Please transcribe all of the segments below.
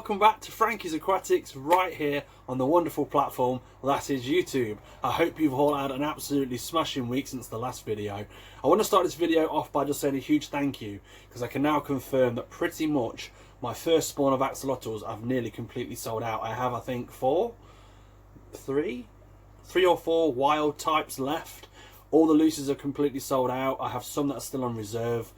welcome back to Frankie's Aquatics right here on the wonderful platform that is YouTube. I hope you've all had an absolutely smashing week since the last video. I want to start this video off by just saying a huge thank you, because I can now confirm that pretty much my first spawn of axolotls I've nearly completely sold out. I have, I think, three or four wild types left. All the looses are completely sold out. I have some that are still on reserve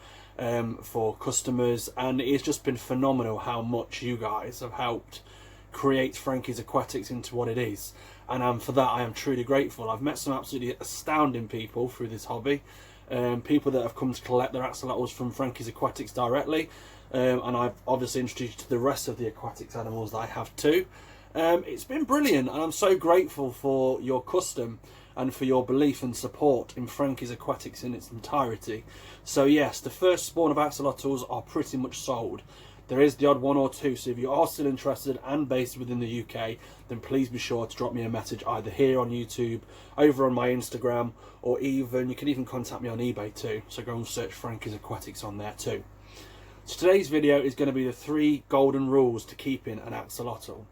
for customers, and it's just been phenomenal how much you guys have helped create Frankie's Aquatics into what it is, and for that I am truly grateful. I've met some absolutely astounding people through this hobby, people that have come to collect their axolotls from Frankie's Aquatics directly, and I've obviously introduced you to the rest of the aquatics animals that I have too. It's been brilliant, and I'm so grateful for your custom and for your belief and support in Frankie's Aquatics in its entirety. So yes, the first spawn of axolotls are pretty much sold. There is the odd one or two, so if you are still interested and based within the UK, then please be sure to drop me a message either here on YouTube, over on my Instagram, or even you can even contact me on eBay too. So go and search Frankie's Aquatics on there too. So today's video is going to be the 3 golden rules to keeping an axolotl.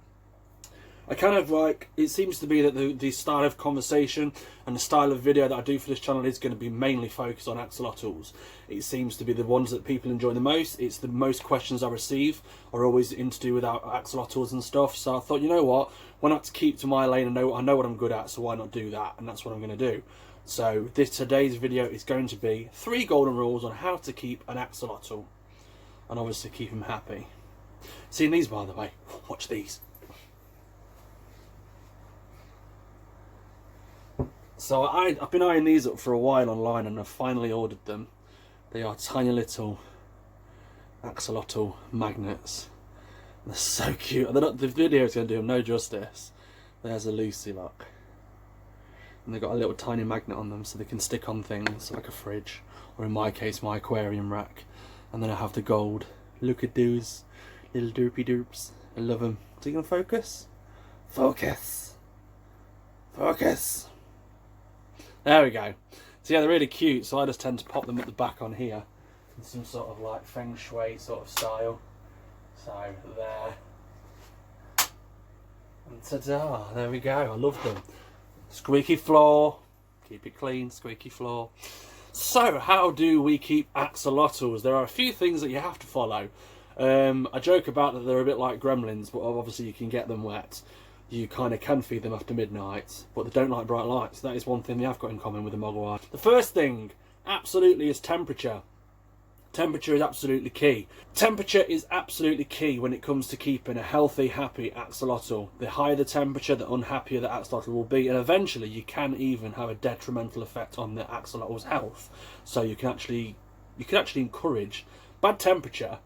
I kind of like, it seems to be that the style of conversation and the style of video that I do for this channel is going to be mainly focused on axolotls. It seems to be the ones that people enjoy the most. It's the most questions I receive are always in to do with axolotls and stuff. So I thought, you know what, why not keep to my lane? I know what I'm good at, so why not do that? And that's what I'm going to do. So today's video is going to be 3 golden rules on how to keep an axolotl, and obviously keep him happy. Seen these, by the way? Watch these. So I've been eyeing these up for a while online, and I've finally ordered them. They are tiny little axolotl magnets. They're so cute. The video is going to do them no justice. There's a Lucy, look. And they've got a little tiny magnet on them so they can stick on things like a fridge, or in my case, my aquarium rack. And then I have the gold. Look at those little derpy derps. I love them. Is it going to focus? Focus. Focus. There we go. So yeah, they're really cute, so I just tend to pop them at the back on here in some sort of like feng shui sort of style. So there. And ta-da, there we go. I love them. Squeaky floor. Keep it clean, squeaky floor. So how do we keep axolotls? There are a few things that you have to follow. I joke about that they're a bit like gremlins, but obviously you can get them wet. You kind of can feed them after midnight, but they don't like bright lights. That is one thing they have got in common with the mogwai. The first thing, absolutely, is temperature. Temperature is absolutely key. Temperature is absolutely key when it comes to keeping a healthy, happy axolotl. The higher the temperature, the unhappier the axolotl will be, and eventually you can even have a detrimental effect on the axolotl's health. So you can actually encourage bad temperature.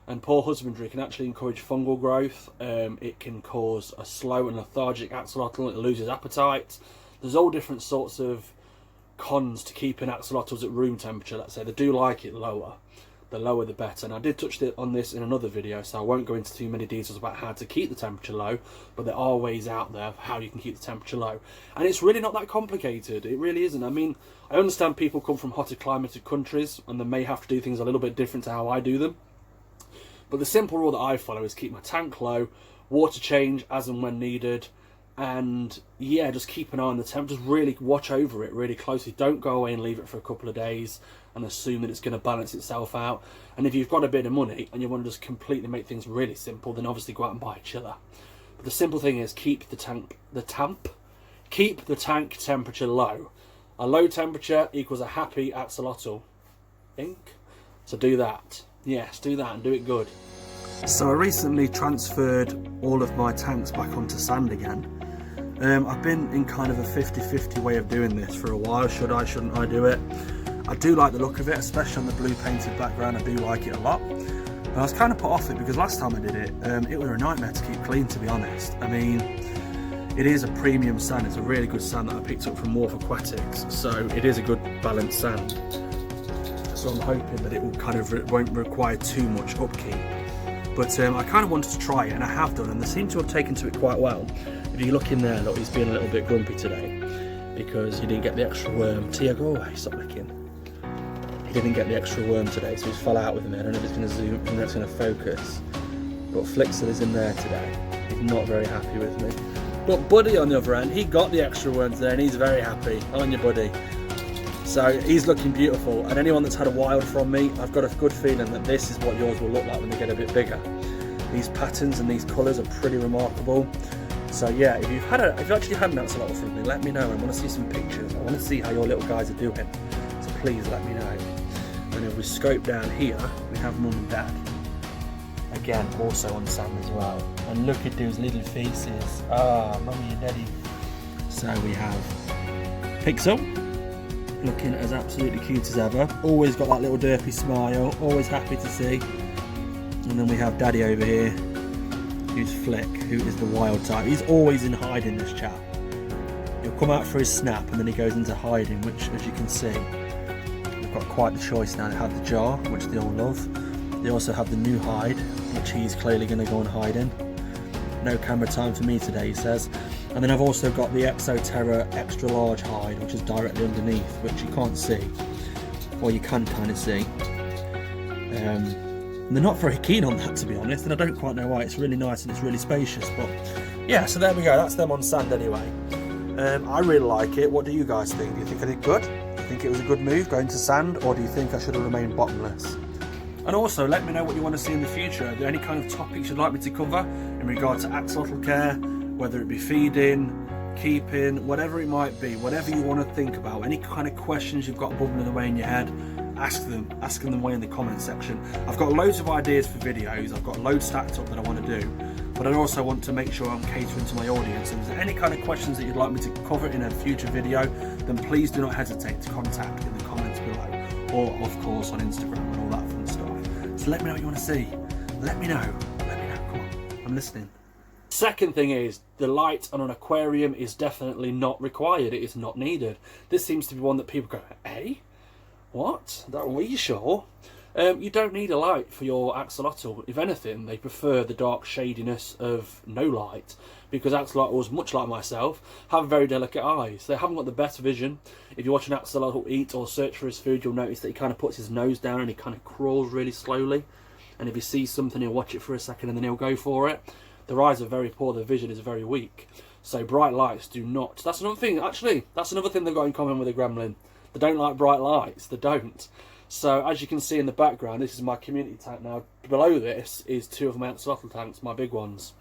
And poor husbandry can actually encourage fungal growth. It can cause a slow and lethargic axolotl. It loses appetite. There's all different sorts of cons to keeping axolotls at room temperature. Let's say they do like it lower. The lower the better. And I did touch on this in another video, so I won't go into too many details about how to keep the temperature low. But there are ways out there of how you can keep the temperature low. And it's really not that complicated. It really isn't. I mean, I understand people come from hotter climated countries and they may have to do things a little bit different to how I do them. But the simple rule that I follow is keep my tank low, water change as and when needed, and yeah, just keep an eye on the temp. Just really watch over it really closely. Don't go away and leave it for a couple of days and assume that it's going to balance itself out. And if you've got a bit of money and you want to just completely make things really simple, then obviously go out and buy a chiller. But the simple thing is keep the tank temperature low. A low temperature equals a happy axolotl. So do that. Yes, do that and do it good. So I recently transferred all of my tanks back onto sand again. I've been in kind of a 50-50 way of doing this for a while. Should I, shouldn't I do it? I do like the look of it, especially on the blue painted background. I do like it a lot. And I was kind of put off it because last time I did it, it was a nightmare to keep clean, to be honest. I mean, it is a premium sand. It's a really good sand that I picked up from Morph Aquatics. So it is a good balanced sand. So I'm hoping that it will won't require too much upkeep. But I kind of wanted to try it, and I have done, and they seem to have taken to it quite well. If you look in there, look, he's being a little bit grumpy today because he didn't get the extra worm. Tia, go away, stop licking. He didn't get the extra worm today, so he's fell out with me. I don't know if it's going to zoom, if it's going to focus. But Flixel is in there today. He's not very happy with me. But Buddy, on the other end, he got the extra worms there and he's very happy. Aren't you, Buddy? So he's looking beautiful. And anyone that's had a wild from me, I've got a good feeling that this is what yours will look like when they get a bit bigger. These patterns and these colours are pretty remarkable. So yeah, if you've actually had an axolotl from me, let me know. I want to see some pictures. I want to see how your little guys are doing. So please let me know. And if we scope down here, we have Mum and Dad. Again, also on sand as well. And look at those little faces. Ah, Mummy and Daddy. So we have Pixel, looking as absolutely cute as ever. Always got that little derpy smile, always happy to see. And then we have Daddy over here, who's Flick, who is the wild type. He's always in hiding, this chap. He'll come out for his snap and then he goes into hiding, which, as you can see, we've got quite the choice now. They have the jar, which they all love. They also have the new hide, which he's clearly going to go and hide in. No camera time for me today, he says. And then I've also got the Exoterra extra large hide, which is directly underneath, which you can't see, or you can kind of see. And they're not very keen on that, to be honest, and I don't quite know why. It's really nice and it's really spacious, but yeah, so there we go. That's them on sand anyway. I really like it. What do you guys think? Do you think I did good? Do you think it was a good move going to sand, or do you think I should have remained bottomless? And also, let me know what you want to see in the future. Are there any kind of topics you'd like me to cover in regard to axolotl care, whether it be feeding, keeping, whatever it might be, whatever you want to think about, any kind of questions you've got bubbling away in your head, ask them away in the comment section. I've got loads of ideas for videos, I've got loads stacked up that I want to do, but I also want to make sure I'm catering to my audience. And if there's any kind of questions that you'd like me to cover in a future video, then please do not hesitate to contact in the comments below, or of course on Instagram and all that fun stuff. So let me know what you want to see. Let me know, come on, I'm listening. Second thing is, the light on an aquarium is definitely not required. It is not needed. This seems to be one that people go, eh? What? Are we sure? You don't need a light for your axolotl. If anything, they prefer the dark shadiness of no light, because axolotls, much like myself, have very delicate eyes. They haven't got the best vision. If you watch an axolotl eat or search for his food, you'll notice that he kind of puts his nose down and he kind of crawls really slowly. And if he sees something, he'll watch it for a second and then he'll go for it. Their eyes are very poor, their vision is very weak. So bright lights do not. That's another thing, actually. That's another thing they've got in common with a gremlin. They don't like bright lights. They don't. So as you can see in the background, this is my community tank now. Below this is two of my axolotl tanks, my big ones.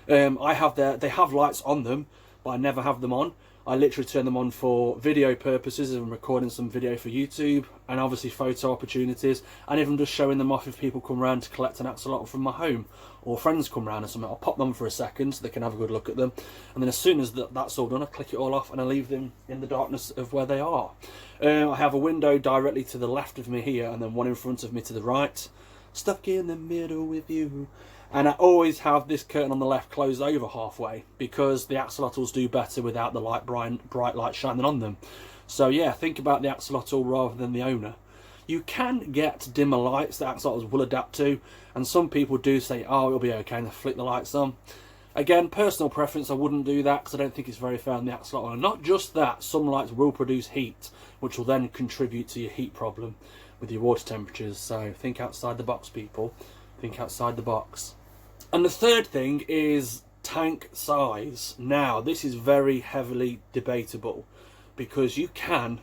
They have lights on them, but I never have them on. I literally turn them on for video purposes, if I'm recording some video for YouTube, and obviously photo opportunities, and even just showing them off if people come around to collect an axolotl from my home, or friends come around or something. I'll pop them for a second so they can have a good look at them, and then as soon as that's all done, I click it all off and I leave them in the darkness of where they are. I have a window directly to the left of me here, and then one in front of me to the right. Stuck in the middle with you. And I always have this curtain on the left closed over halfway, because the axolotls do better without the bright light shining on them. So yeah, think about the axolotl rather than the owner. You can get dimmer lights that axolotls will adapt to, and some people do say, oh, it'll be okay, and they flick the lights on. Again, personal preference, I wouldn't do that because I don't think it's very fair on the axolotl. And not just that, some lights will produce heat, which will then contribute to your heat problem with your water temperatures. So think outside the box, people. Think outside the box. And the third thing is tank size. Now, this is very heavily debatable, because you can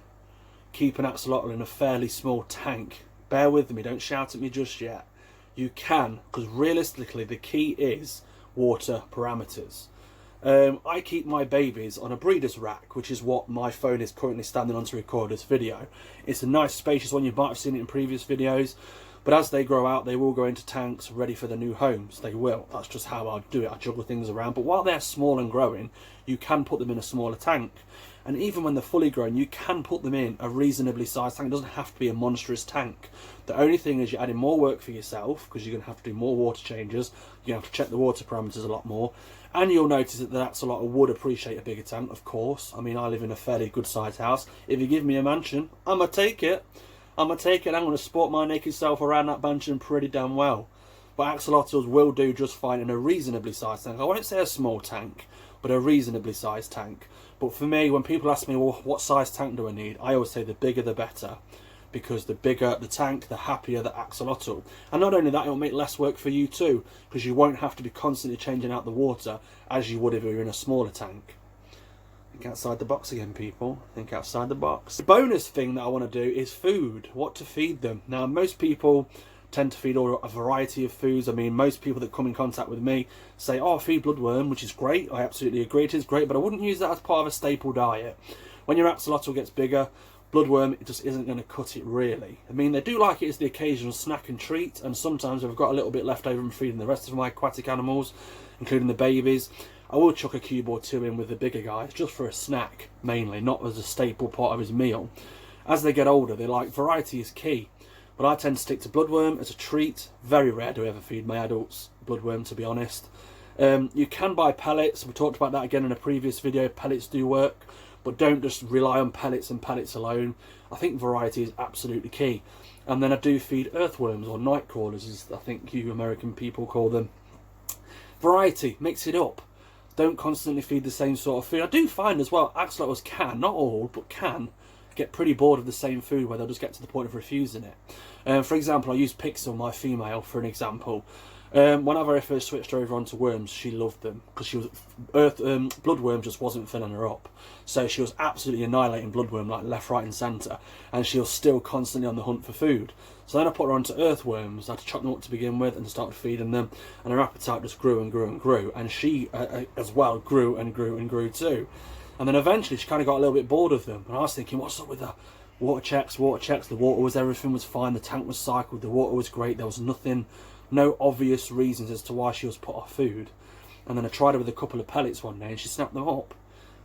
keep an axolotl in a fairly small tank. Bear with me, don't shout at me just yet. You can, because realistically the key is water parameters. I keep my babies on a breeder's rack, which is what my phone is currently standing on to record this video. It's a nice spacious one, you might have seen it in previous videos. But as they grow out, they will go into tanks ready for their new homes. They will. That's just how I do it. I juggle things around. But while they're small and growing, you can put them in a smaller tank. And even when they're fully grown, you can put them in a reasonably sized tank. It doesn't have to be a monstrous tank. The only thing is you're adding more work for yourself, because you're going to have to do more water changes. You're going to have to check the water parameters a lot more. And you'll notice that the axolotl would appreciate a bigger tank, of course. I mean, I live in a fairly good sized house. If you give me a mansion, I'm going to take it. I'm going to take it and I'm going to sport my naked self around that mansion pretty damn well. But axolotls will do just fine in a reasonably sized tank. I won't say a small tank, but a reasonably sized tank. But for me, when people ask me, well, what size tank do I need? I always say the bigger the better. because the bigger the tank, the happier the axolotl. And not only that, it'll make less work for you too, because you won't have to be constantly changing out the water as you would if you were in a smaller tank. Think outside the box again, people. Think outside the box. The bonus thing that I want to do is food. What to feed them. Now, most people tend to feed a variety of foods. I mean, most people that come in contact with me say, oh, feed bloodworm, which is great. I absolutely agree, it is great, but I wouldn't use that as part of a staple diet. When your axolotl gets bigger, bloodworm, it just isn't going to cut it really. I mean, they do like it as the occasional snack and treat, and sometimes if I've got a little bit left over from feeding the rest of my aquatic animals, including the babies, I will chuck a cube or two in with the bigger guys, just for a snack, mainly, not as a staple part of his meal. As they get older, they like variety is key. But I tend to stick to bloodworm as a treat. Very rare do I ever feed my adults bloodworm, to be honest. You can buy pellets. We talked about that again in a previous video. Pellets do work, but don't just rely on pellets and pellets alone. I think variety is absolutely key. And then I do feed earthworms, or night crawlers, as I think you American people call them. Variety, mix it up. Don't constantly feed the same sort of food. I do find as well, axolotls can, not all, but can, get pretty bored of the same food where they'll just get to the point of refusing it. For example, I use Pixel, my female, for an example. Whenever I first switched her over onto worms, she loved them because she was bloodworm just wasn't filling her up. So she was absolutely annihilating bloodworm like left, right, and centre, and she was still constantly on the hunt for food. So then I put her onto earthworms. I had to chop them up to begin with and started feeding them, and her appetite just grew and grew and grew, and she as well grew and grew and grew too. And then eventually she kind of got a little bit bored of them, and I was thinking, what's up with the water checks? The water was, everything was fine, the tank was cycled, the water was great, there was nothing, no obvious reasons as to why she was put off food. And then I tried her with a couple of pellets one day and she snapped them up.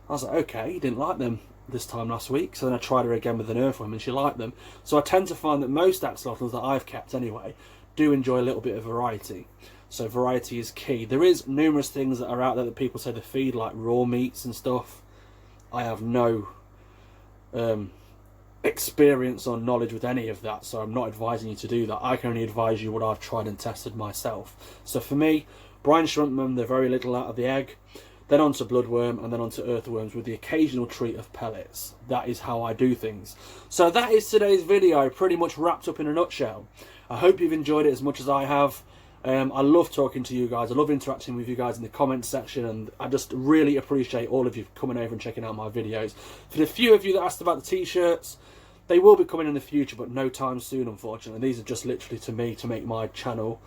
I was like, okay, you didn't like them this time last week. So then I tried her again with an earthworm and she liked them. So I tend to find that most axolotls that I've kept anyway do enjoy a little bit of variety. So variety is key. There is numerous things that are out there that people say to feed, like raw meats and stuff. I have no experience or knowledge with any of that, so I'm not advising you to do that. I can only advise you what I've tried and tested myself. So for me, brine shrimp them, they're very little out of the egg, then onto bloodworm, and then onto earthworms with the occasional treat of pellets. That is how I do things. So that is today's video, pretty much wrapped up in a nutshell. I hope you've enjoyed it as much as I have. I love talking to you guys. I love interacting with you guys in the comments section, and I just really appreciate all of you coming over and checking out my videos. For the few of you that asked about the t-shirts, they will be coming in the future, but no time soon, unfortunately. These are just literally to me to make my channel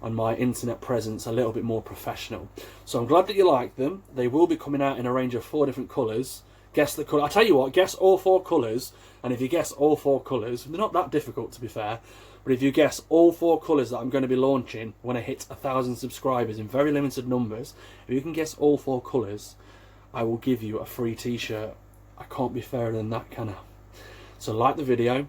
and my internet presence a little bit more professional. So I'm glad that you like them. They will be coming out in a range of 4 different colours. Guess the colour. I'll tell you what, guess all 4 colours, and if you guess all 4 colours, they're not that difficult to be fair, but if you guess all 4 colours that I'm going to be launching when I hit 1,000 subscribers in very limited numbers, if you can guess all 4 colours, I will give you a free t-shirt. I can't be fairer than that, can I? So like the video,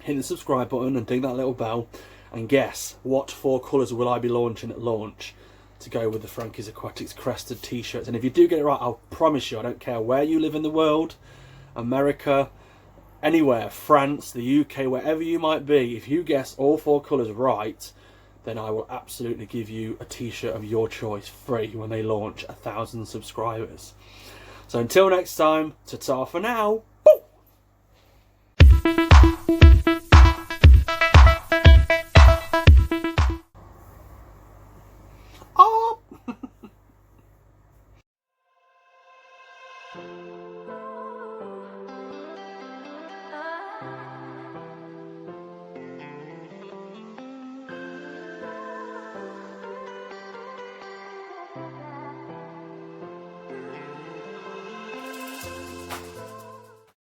hit the subscribe button and ding that little bell, and guess what 4 colours will I be launching at launch to go with the Frankie's Aquatics crested t-shirts. And if you do get it right, I'll promise you, I don't care where you live in the world, America, anywhere, France, the UK, wherever you might be, if you guess all 4 colours right, then I will absolutely give you a t-shirt of your choice free when they launch 1,000 subscribers. So until next time, ta-ta for now.